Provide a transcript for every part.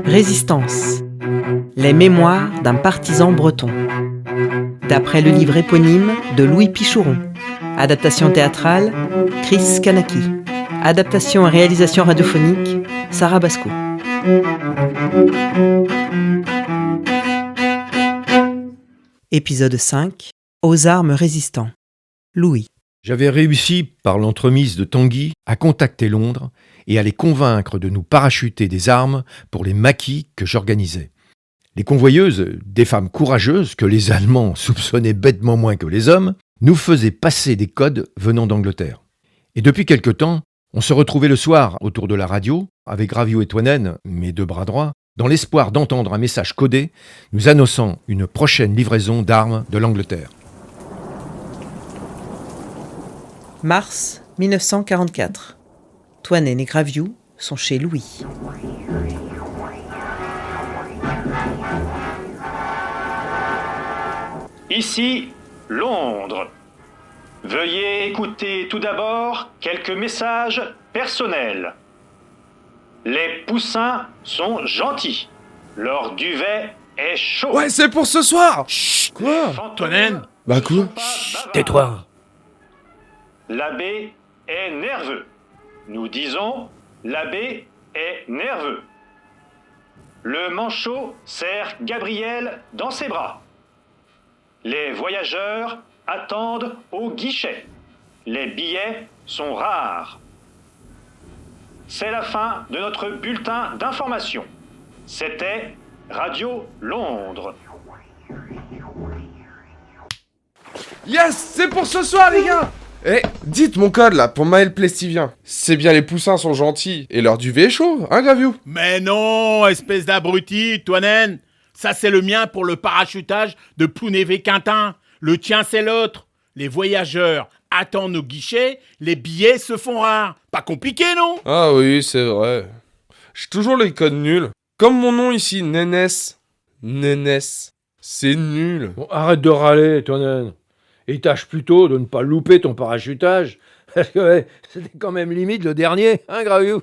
Résistance. Les mémoires d'un partisan breton. D'après le livre éponyme de Louis Pichouron. Adaptation théâtrale, Chris Kanaki. Adaptation et réalisation radiophonique, Sarah Basco. Épisode 5. Aux armes résistants. Louis. J'avais réussi, par l'entremise de Tanguy, à contacter Londres et à les convaincre de nous parachuter des armes pour les maquis que j'organisais. Les convoyeuses, des femmes courageuses que les Allemands soupçonnaient bêtement moins que les hommes, nous faisaient passer des codes venant d'Angleterre. Et depuis quelque temps, on se retrouvait le soir autour de la radio, avec Graviou et Toinen, mes deux bras droits, dans l'espoir d'entendre un message codé nous annonçant une prochaine livraison d'armes de l'Angleterre. Mars 1944. Toinen et Graviou sont chez Louis. Ici, Londres. Veuillez écouter tout d'abord quelques messages personnels. Les poussins sont gentils. Leur duvet est chaud. Ouais, c'est pour ce soir. Chut. Quoi, Toinen? Bah quoi? Tais-toi. L'abbé est nerveux. Nous disons, l'abbé est nerveux. Le manchot serre Gabriel dans ses bras. Les voyageurs attendent au guichet. Les billets sont rares. C'est la fin de notre bulletin d'information. C'était Radio Londres. Yes, c'est pour ce soir, les gars. Eh, dites mon code, là, pour Maël Plestivien. C'est bien, les poussins sont gentils. Et leur duvet est chaud, hein, Graviou? Mais non, espèce d'abruti, Toinen. Ça, c'est le mien pour le parachutage de Plounévé-Quintin. Le tien, c'est l'autre. Les voyageurs attendent au guichet, les billets se font rares. Pas compliqué, non? Ah oui, c'est vrai. J'ai toujours les codes nuls. Comme mon nom ici, Nénès. Nénès. C'est nul. Bon, arrête de râler, Toinen. Et tâche plutôt de ne pas louper ton parachutage. Parce que ouais, c'était quand même limite le dernier, hein, Graviou?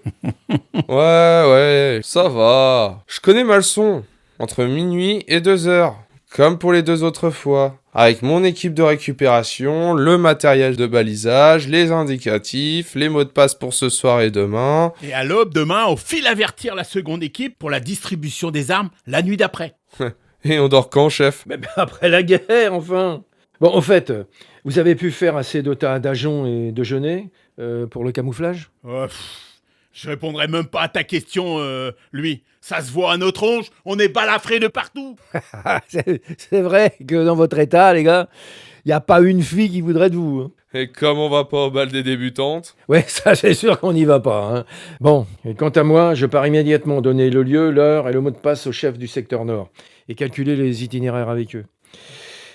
Ouais, ça va. Je connais ma leçon. Entre minuit et 2h. Comme pour les deux autres fois. Avec mon équipe de récupération, le matériel de balisage, les indicatifs, les mots de passe pour ce soir et demain. Et à l'aube, demain, on file avertir la seconde équipe pour la distribution des armes la nuit d'après. Et on dort quand, chef? Mais après la guerre, enfin. Bon, au fait, vous avez pu faire assez d'ajoncs et de genêts pour le camouflage? Je répondrai même pas à ta question, lui. Ça se voit à nos tronches, on est balafrés de partout. C'est vrai que dans votre état, les gars, il n'y a pas une fille qui voudrait de vous. Hein. Et comme on va pas au bal des débutantes? Ouais, ça c'est sûr qu'on n'y va pas. Hein. Bon, et quant à moi, je pars immédiatement donner le lieu, l'heure et le mot de passe au chef du secteur nord et calculer les itinéraires avec eux.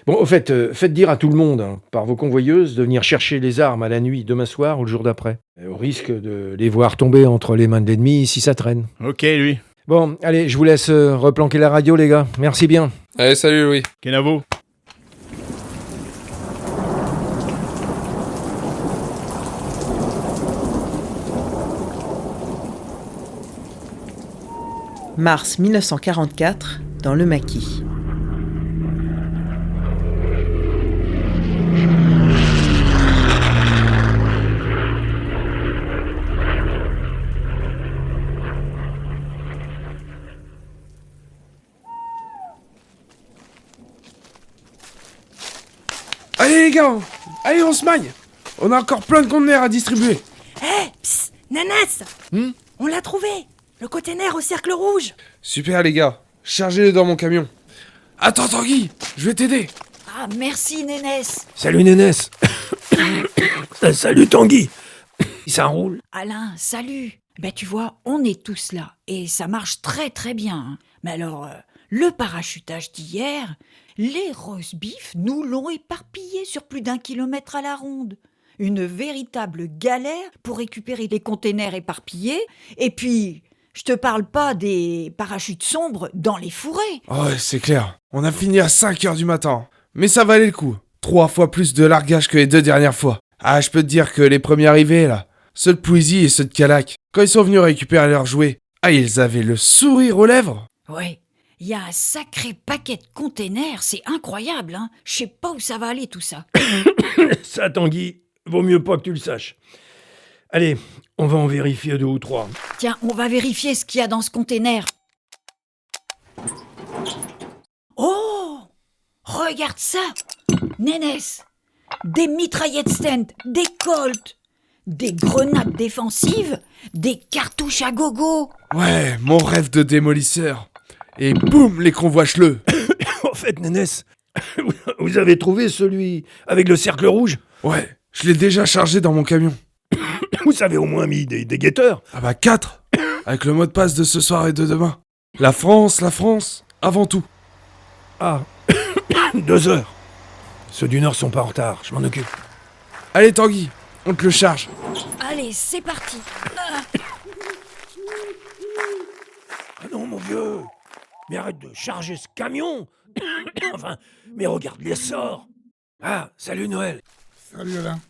Bon, au fait, faites dire à tout le monde, hein, par vos convoyeuses, de venir chercher les armes à la nuit, demain soir ou le jour d'après. Au risque de les voir tomber entre les mains de l'ennemi si ça traîne. Ok, lui. Bon, allez, je vous laisse replanquer la radio, les gars. Merci bien. Allez, salut Louis. Kenavo. Mars 1944, dans le maquis. Allez les gars, allez on se magne. On a encore plein de conteneurs à distribuer. Hé, psst, Nénès. On l'a trouvé. Le container au cercle rouge. Super les gars, chargez-les dans mon camion. Attends Tanguy, je vais t'aider. Ah, merci Nénès. Salut Nénès. Salut Tanguy. Ça roule. Alain, salut. Ben tu vois, on est tous là. Et ça marche très très bien. Hein. Mais alors, le parachutage d'hier... Les roast-beef nous l'ont éparpillé sur plus d'1 kilomètre à la ronde. Une véritable galère pour récupérer les containers éparpillés. Et puis, je te parle pas des parachutes sombres dans les fourrés. Oh ouais, c'est clair. On a fini à 5h du matin. Mais ça valait le coup. 3 fois plus de largage que les 2 dernières fois. Ah, je peux te dire que les premiers arrivés, là, ceux de Pouizy et ceux de Calac, quand ils sont venus récupérer leurs jouets, ils avaient le sourire aux lèvres. Ouais, il y a un sacré paquet de containers, c'est incroyable, hein. Je sais pas où ça va aller tout ça. Ça, Tanguy, vaut mieux pas que tu le saches. Allez, on va en vérifier 2 ou 3. Tiens, on va vérifier ce qu'il y a dans ce container. Oh! Regarde ça! Nénès! Des mitraillettes Stand, des Colt, des grenades défensives, des cartouches à gogo. Ouais, mon rêve de démolisseur. Et boum, les convois-le. En fait, Nénès, vous avez trouvé celui avec le cercle rouge? Ouais, je l'ai déjà chargé dans mon camion. Vous avez au moins mis des guetteurs? Ah bah 4, avec le mot de passe de ce soir et de demain. La France, avant tout. Ah, 2 heures. Ceux du Nord sont pas en retard, je m'en occupe. Allez Tanguy, on te le charge. Allez, c'est parti. Ah non, mon vieux, mais arrête de charger ce camion. Enfin, mais regarde l'essor. Ah, salut Noël. Salut Alain.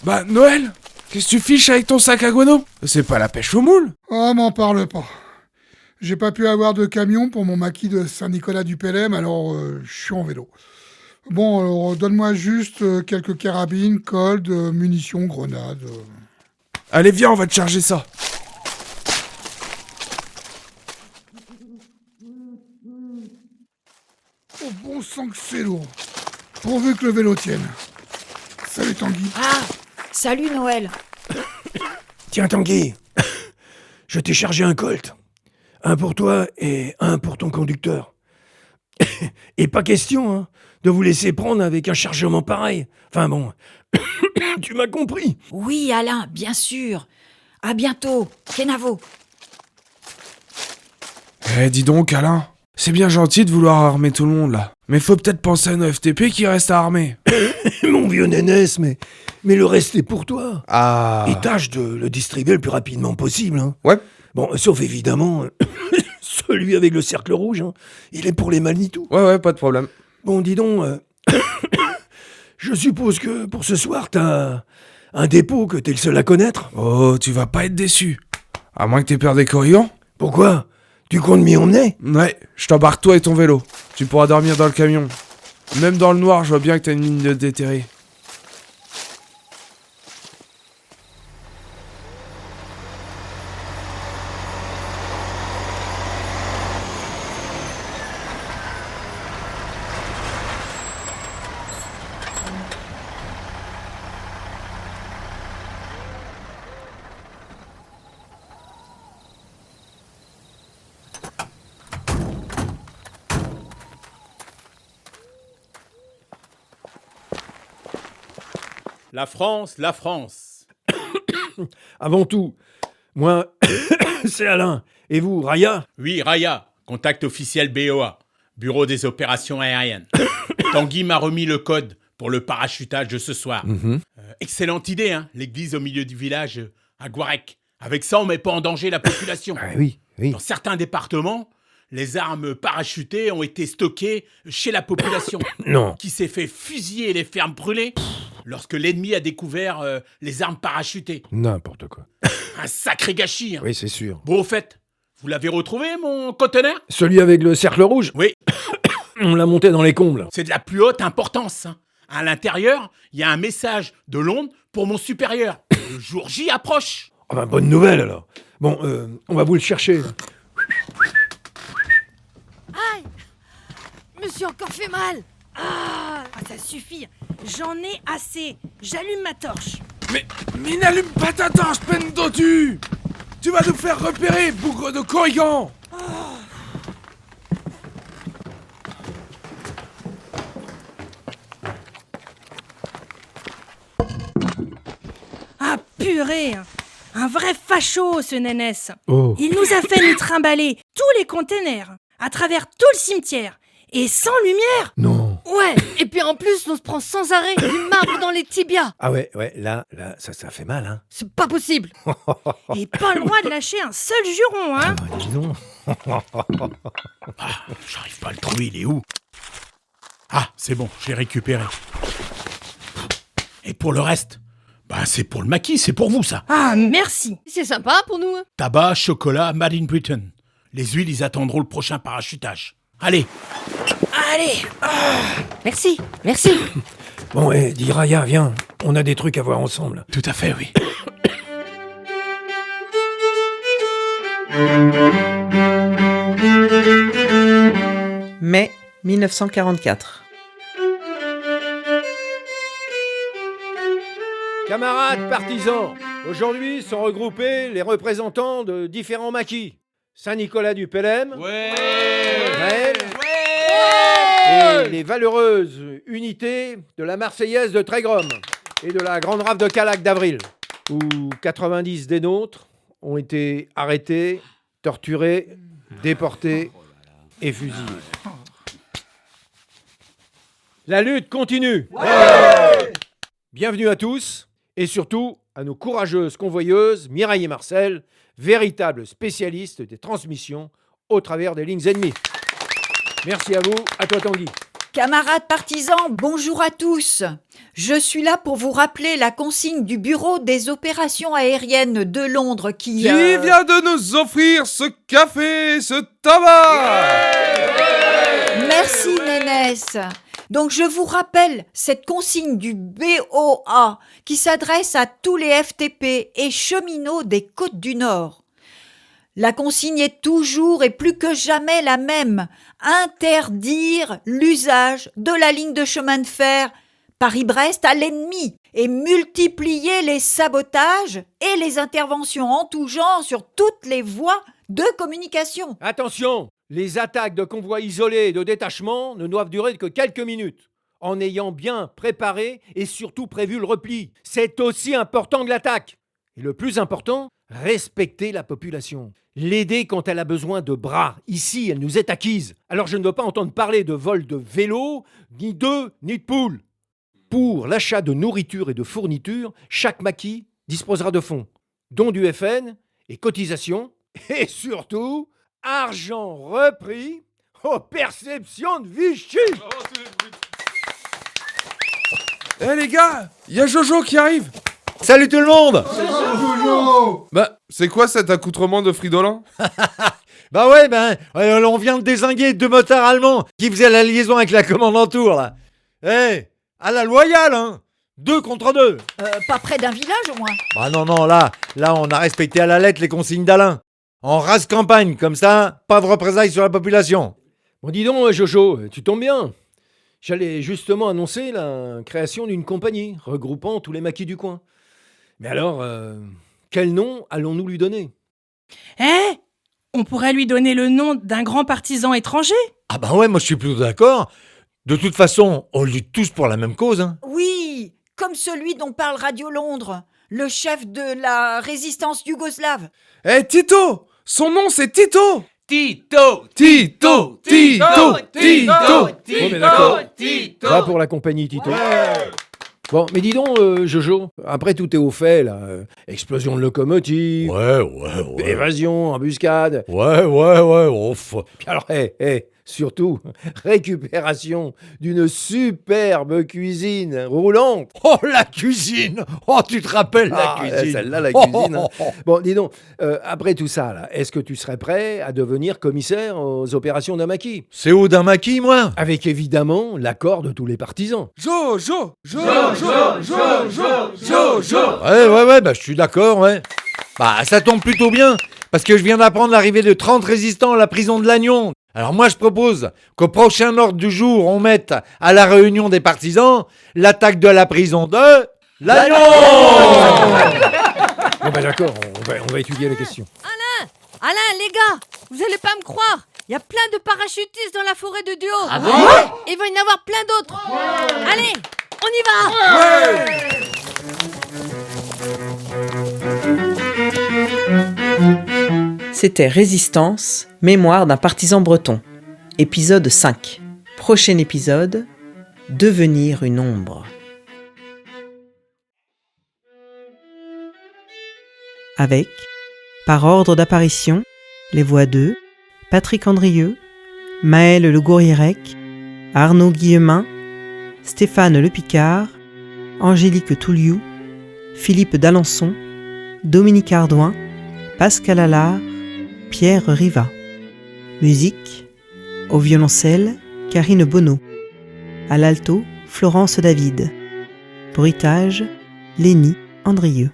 Bah Noël, qu'est-ce que tu fiches avec ton sac à guano? C'est pas la pêche aux moules. Oh, m'en parle pas. J'ai pas pu avoir de camion pour mon maquis de Saint-Nicolas-du-Pélem, alors je suis en vélo. Bon, alors donne-moi juste quelques carabines, coldes, munitions, grenades. Allez viens, on va te charger ça. Oh bon sang que c'est lourd. Pourvu que le vélo tienne. Salut Tanguy. Ah, salut Noël. Tiens Tanguy, je t'ai chargé un Colt. Un pour toi et un pour ton conducteur. Et pas question de vous laisser prendre avec un chargement pareil. Enfin bon, tu m'as compris. Oui, Alain, bien sûr. À bientôt, Kenavo. Eh dis donc Alain, c'est bien gentil de vouloir armer tout le monde là. Mais faut peut-être penser à nos FTP qui restent à armer. Mon vieux Nénès, mais le reste est pour toi. Ah. Et tâche de le distribuer le plus rapidement possible. Ouais. Bon, sauf évidemment, celui avec le cercle rouge, il est pour les Manitou. Ouais, pas de problème. Bon, dis donc, je suppose que pour ce soir, t'as un dépôt que t'es le seul à connaître. Oh, tu vas pas être déçu. À moins que t'aies peur des corrigans. Pourquoi? Tu comptes m'y emmener? Ouais, je t'embarque toi et ton vélo. Tu pourras dormir dans le camion. Même dans le noir, je vois bien que t'as une ligne de déterré. La France, la France. Avant tout, moi, c'est Alain. Et vous, Raya? Oui, Raya, contact officiel BOA, Bureau des opérations aériennes. Tanguy m'a remis le code pour le parachutage de ce soir. Excellente idée, l'église au milieu du village, à Guarec. Avec ça, on met pas en danger la population. Ah oui. Dans certains départements, les armes parachutées ont été stockées chez la population. Non. Qui s'est fait fusiller et les fermes brûler lorsque l'ennemi a découvert les armes parachutées. N'importe quoi. Un sacré gâchis. Oui, c'est sûr. Bon, au fait, vous l'avez retrouvé, mon conteneur? Celui avec le cercle rouge? Oui, On l'a monté dans les combles. c'est de la plus haute importance. À l'intérieur, il y a un message de Londres pour mon supérieur. Le jour J approche. Ah ben, bonne nouvelle alors. Bon, on va vous le chercher. Aïe! Me suis encore fait mal! Ah, ça suffit! J'en ai assez! J'allume ma torche! Mais n'allume pas ta torche, peine dotue! Tu vas nous faire repérer, bougre de corrigan! Ah, purée! Un vrai facho, ce Nénès! Oh. Il nous a fait nous trimballer tous les containers, à travers tout le cimetière, et sans lumière! Non. Ouais, et puis en plus, on se prend sans arrêt du marbre dans les tibias. Ah ouais, là, ça fait mal, C'est pas possible. Et pas le droit de lâcher un seul juron, hein! Ah, dis donc. J'arrive pas à le trouver, il est où? Ah, c'est bon, je l'ai récupéré. Et pour le reste, c'est pour le maquis, c'est pour vous ça. Ah, merci. C'est sympa pour nous. Tabac, chocolat, Made in Britain. Les huiles, ils attendront le prochain parachutage. Allez. Merci, merci. Bon, dis Raya, viens, on a des trucs à voir ensemble. Tout à fait, oui. Mai 1944. Camarades partisans, aujourd'hui sont regroupés les représentants de différents maquis. Saint-Nicolas du Pélem, Maël, et les valeureuses unités de la Marseillaise de Trégrom et de la Grande Rave de Calac d'Avril, où 90 des nôtres ont été arrêtés, torturés, déportés et fusillés. La lutte continue. Bienvenue à tous et surtout à nos courageuses convoyeuses Mireille et Marcel, véritables spécialistes des transmissions au travers des lignes ennemies. Merci à vous, à toi Tanguy. Camarades partisans, bonjour à tous. Je suis là pour vous rappeler la consigne du Bureau des opérations aériennes de Londres qui Qui vient de nous offrir ce café, ce tabac. Merci Nénès. Donc je vous rappelle cette consigne du BOA qui s'adresse à tous les FTP et cheminots des Côtes du Nord. La consigne est toujours et plus que jamais la même. Interdire l'usage de la ligne de chemin de fer Paris-Brest à l'ennemi et multiplier les sabotages et les interventions en tout genre sur toutes les voies de communication. Attention, les attaques de convois isolés et de détachement ne doivent durer que quelques minutes, en ayant bien préparé et surtout prévu le repli. C'est aussi important que l'attaque. Et le plus important, respecter la population. L'aider quand elle a besoin de bras. Ici, elle nous est acquise. Alors je ne veux pas entendre parler de vol de vélo, ni d'œufs, ni de poules. Pour l'achat de nourriture et de fournitures, chaque maquis disposera de fonds, dont du FN et cotisations, et surtout, argent repris aux perceptions de Vichy. Eh les gars, il y a Jojo qui arrive. Salut tout le monde. C'est quoi cet accoutrement de Fridolin? On vient de dézinguer 2 motards allemands qui faisaient la liaison avec la commande en tour, là. À la loyale, hein. 2 contre 2. Pas près d'un village au moins. Non, là, on a respecté à la lettre les consignes d'Alain. En race campagne, comme ça, pas de représailles sur la population. Bon, dis donc, Jojo, tu tombes bien. J'allais justement annoncer la création d'une compagnie regroupant tous les maquis du coin. Mais alors, quel nom allons-nous lui donner? On pourrait lui donner le nom d'un grand partisan étranger. Moi je suis plutôt d'accord. De toute façon, on lutte tous pour la même cause, hein. Oui, comme celui dont parle Radio Londres, le chef de la résistance yougoslave. Tito. Son nom c'est Tito. Bon, mais d'accord. Va pour la compagnie, Tito. Bon, mais dis donc, Jojo, après tout est au fait, là. Explosion de locomotive. Ouais. Évasion, embuscade. Puis alors, surtout, récupération d'une superbe cuisine roulante. Oh, la cuisine. Oh, tu te rappelles la cuisine. Celle-là, la cuisine. Hein. Bon, dis donc, après tout ça, là, est-ce que tu serais prêt à devenir commissaire aux opérations d'un maquis? C'est où d'un maquis, moi? Avec évidemment l'accord de tous les partisans. Jojo. Ouais, je suis d'accord, ouais. Ça tombe plutôt bien, parce que je viens d'apprendre l'arrivée de 30 résistants à la prison de Lannion. Alors moi, je propose qu'au prochain ordre du jour, on mette à la réunion des partisans l'attaque de la prison de Lannion. Bon, d'accord, on va étudier la question. Alain, les gars, vous allez pas me croire. Il y a plein de parachutistes dans la forêt de Duo. Ah bon? Il va y en avoir plein d'autres. Allez, on y va. C'était Résistance, mémoire d'un partisan breton. Épisode 5. Prochain épisode, devenir une ombre. Avec, par ordre d'apparition, les voix de Patrick Andrieux, Maël Le Gourierec, Arnaud Guillemin, Stéphane Le Picard, Angélique Touliou, Philippe d'Alençon, Dominique Ardouin, Pascal Allard, Pierre Riva. Musique, au violoncelle, Karine Bonneau. À l'alto, Florence David. Bruitage, Lénie Andrieux.